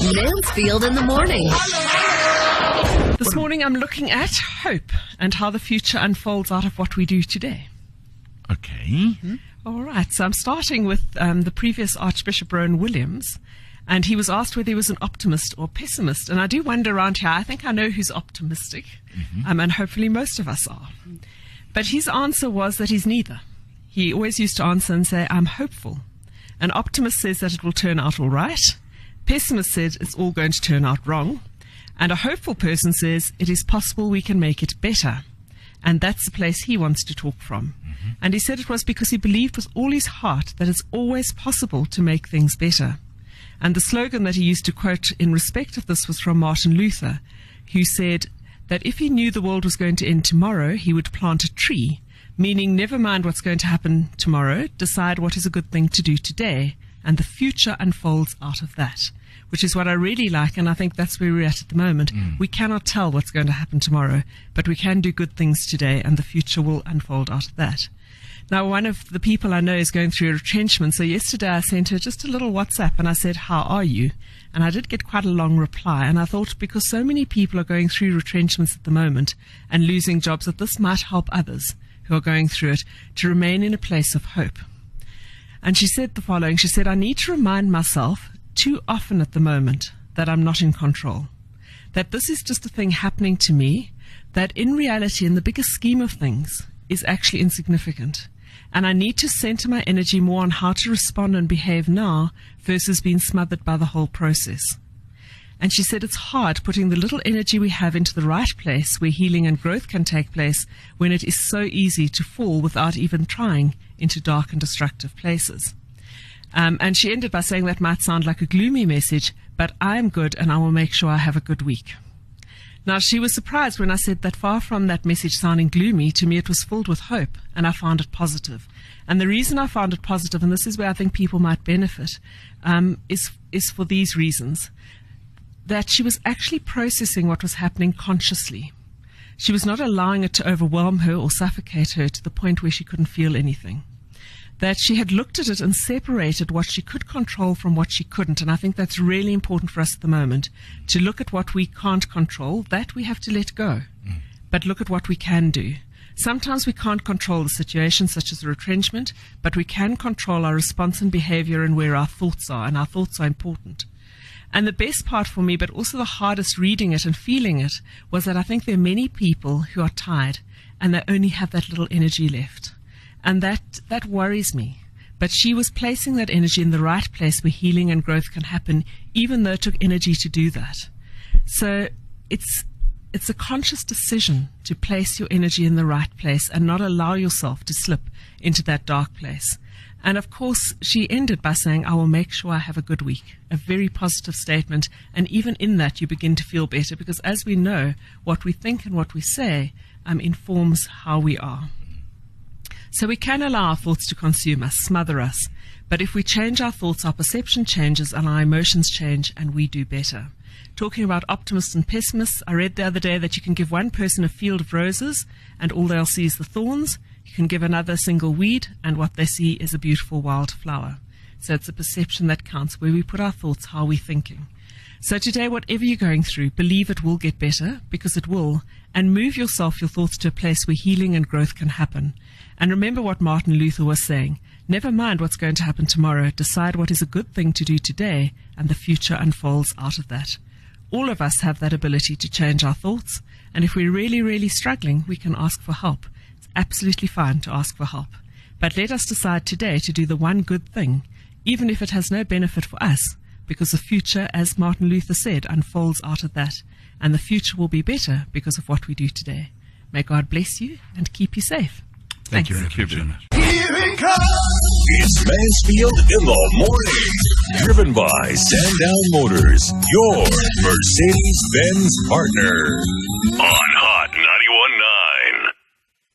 Mansfield in the morning. This morning I'm looking at hope and how the future unfolds out of what we do today. Okay. All right, so I'm starting with the previous Archbishop Rowan Williams, and he was asked whether he was an optimist or pessimist. And I do wonder around here, I think I know who's optimistic, and hopefully most of us are. But his answer was that he's neither. He always used to answer and say, I'm hopeful. An optimist says that it will turn out all right. Pessimist said it's all going to turn out wrong. And a hopeful person says it is possible we can make it better. And that's the place he wants to talk from. And he said it was because he believed with all his heart that it's always possible to make things better. And the slogan that he used to quote in respect of this was from Martin Luther, who said that if he knew the world was going to end tomorrow, he would plant a tree, meaning never mind what's going to happen tomorrow, decide what is a good thing to do today, and the future unfolds out of that, which is what I really like, and I think that's where we're at the moment. We cannot tell what's going to happen tomorrow, but we can do good things today, and the future will unfold out of that. Now, one of the people I know is going through a retrenchment, so yesterday I sent her just a little WhatsApp, and I said, how are you? And I did get quite a long reply, and I thought because so many people are going through retrenchments at the moment and losing jobs, that this might help others who are going through it to remain in a place of hope. And she said the following, she said, I need to remind myself too often at the moment that I'm not in control, that this is just a thing happening to me, that in reality, in the bigger scheme of things, is actually insignificant. And I need to center my energy more on how to respond and behave now versus being smothered by the whole process. And she said it's hard putting the little energy we have into the right place where healing and growth can take place when it is so easy to fall without even trying into dark and destructive places. And she ended by saying that might sound like a gloomy message, but I'm good and I will make sure I have a good week. Now, she was surprised when I said that far from that message sounding gloomy, to me it was filled with hope, and I found it positive. And the reason I found it positive, and this is where I think people might benefit, is for these reasons. That she was actually processing what was happening consciously. She was not allowing it to overwhelm her or suffocate her to the point where she couldn't feel anything. That she had looked at it and separated what she could control from what she couldn't. And I think that's really important for us at the moment, to look at what we can't control, that we have to let go, but look at what we can do. Sometimes we can't control the situation, such as a retrenchment, but we can control our response and behavior and where our thoughts are, and our thoughts are important. And the best part for me, but also the hardest reading it and feeling it, was that I think there are many people who are tired and they only have that little energy left. And that worries me. But she was placing that energy in the right place where healing and growth can happen, even though it took energy to do that. So it's a conscious decision to place your energy in the right place and not allow yourself to slip into that dark place. And of course, she ended by saying, I will make sure I have a good week. A very positive statement. And even in that, you begin to feel better, because as we know, what we think and what we say informs how we are. So we can allow our thoughts to consume us, smother us. But if we change our thoughts, our perception changes and our emotions change, and we do better. Talking about optimists and pessimists, I read the other day that you can give one person a field of roses and all they'll see is the thorns. You can give another a single weed and what they see is a beautiful wild flower. So it's a perception that counts, where we put our thoughts, how we're thinking. So today, whatever you're going through, believe it will get better, because it will, and move your thoughts to a place where healing and growth can happen. And remember what Martin Luther was saying, never mind what's going to happen tomorrow, decide what is a good thing to do today, and the future unfolds out of that. All of us have that ability to change our thoughts, and if we're really, really struggling, we can ask for help. It's absolutely fine to ask for help. But let us decide today to do the one good thing, even if it has no benefit for us, because the future, as Martin Luther said, unfolds out of that, and the future will be better because of what we do today. May God bless you and keep you safe. Thank you very much. Here it comes! It's Mansfield in the morning. Driven by Sandown Motors, your Mercedes-Benz partner. On